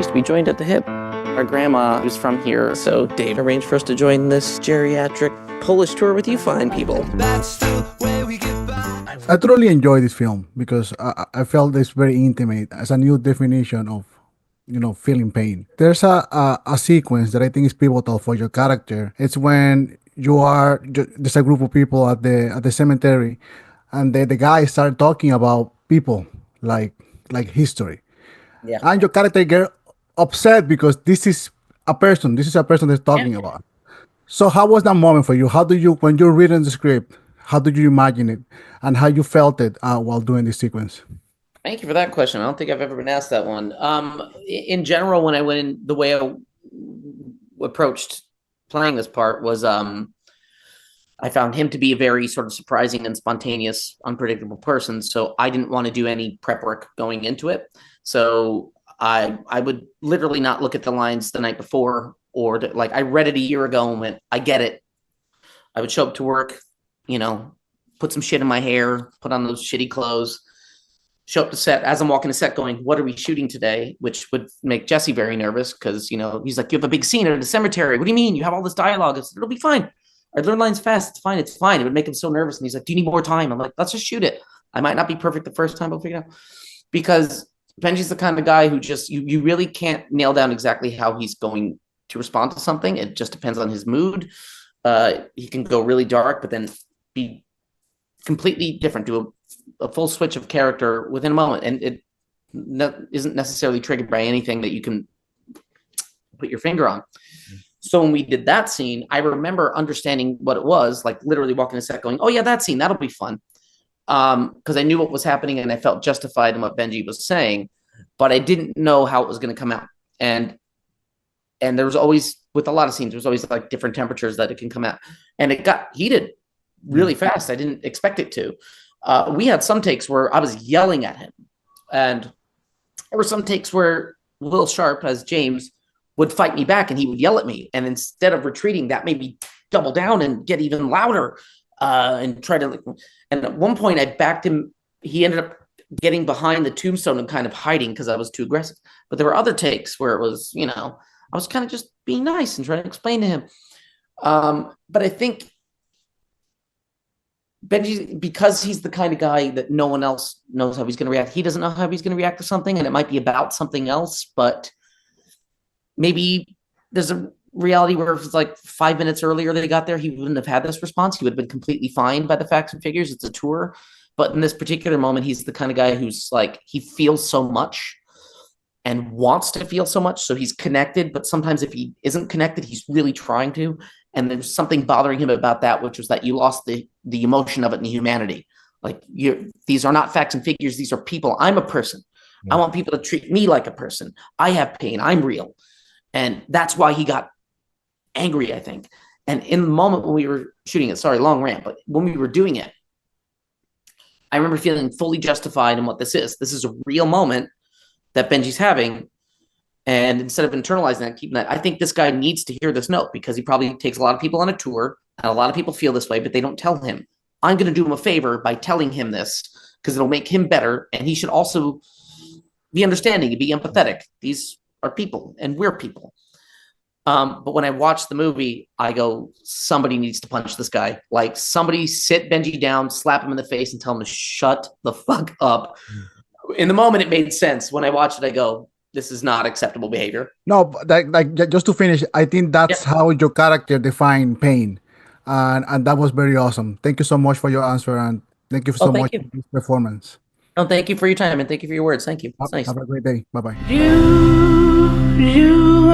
to be joined at the hip. Our grandma was from here, so Dave arranged for us to join this geriatric Polish tour with you fine people. I truly enjoy this film because I felt it's very intimate as a new definition of, feeling pain. There's a sequence that I think is pivotal for your character. It's when there's a group of people at the cemetery, and the guy started talking about people like history. Yeah. And your character get upset because this is a person that's talking about. So how was that moment for you? When you're reading the script, how did you imagine it and how you felt it while doing this sequence? Thank you for that question. I don't think I've ever been asked that one. In general, when I went in, the way I approached playing this part was I found him to be a very sort of surprising and spontaneous, unpredictable person. So I didn't want to do any prep work going into it. So I would literally not look at the lines the night before, or I read it a year ago and went, I get it. I would show up to work, put some shit in my hair, put on those shitty clothes, show up to set. As I'm walking to set going, what are we shooting today? Which would make Jesse very nervous because, he's like, you have a big scene at a cemetery. What do you mean? You have all this dialogue. I said, it'll be fine. I learn lines fast. It's fine. It's fine. It would make him so nervous. And he's like, do you need more time? I'm like, let's just shoot it. I might not be perfect the first time, but we'll figure it out. Because Benji's the kind of guy who just, you really can't nail down exactly how he's going to respond to something. It just depends on his mood. He can go really dark, but then be completely different, do a full switch of character within a moment. And it isn't necessarily triggered by anything that you can put your finger on. So when we did that scene, I remember understanding what it was, like literally walking a set going, oh yeah, that scene, that'll be fun. Because I knew what was happening and I felt justified in what Benji was saying, but I didn't know how it was going to come out. And there was always, with a lot of scenes, there's always like different temperatures that it can come out. And it got heated really fast. I didn't expect it to. We had some takes where I was yelling at him. And there were some takes where Will Sharp, as James, would fight me back and he would yell at me. And instead of retreating, that made me double down and get even louder and try to... And at one point, I backed him. He ended up getting behind the tombstone and kind of hiding because I was too aggressive. But there were other takes where it was, I was kind of just being nice and trying to explain to him. But I think Benji, because he's the kind of guy that no one else knows how he's going to react, he doesn't know how he's going to react to something, and it might be about something else, but maybe there's a reality where if it's like 5 minutes earlier they got there, he wouldn't have had this response. He would have been completely fine by the facts and figures. It's a tour. But in this particular moment, he's the kind of guy who's like, he feels so much and wants to feel so much. So he's connected, but sometimes if he isn't connected, he's really trying to. And there's something bothering him about that, which was that you lost the emotion of it and the humanity. Like, these are not facts and figures. These are people. I'm a person. I want people to treat me like a person. I have pain. I'm real. And that's why he got angry, I think. And in the moment when we were shooting it, sorry, long rant, but when we were doing it, I remember feeling fully justified in what this is. This is a real moment that Benji's having. And instead of internalizing that, keeping that, I think this guy needs to hear this note because he probably takes a lot of people on a tour and a lot of people feel this way, but they don't tell him. I'm going to do him a favor by telling him this because it'll make him better. And he should also be understanding and be empathetic. These are people and we're people. But when I watch the movie, I go, somebody needs to punch this guy. Like, somebody sit Benji down, slap him in the face and tell him to shut the fuck up. In the moment, it made sense. When I watched it, I go, this is not acceptable behavior. No, just to finish, I think that's how your character defined pain. And that was very awesome. Thank you so much for your answer. And thank you so much for this performance. Oh, thank you for your time and thank you for your words. Thank you. It's nice. Have a great day. Bye-bye. You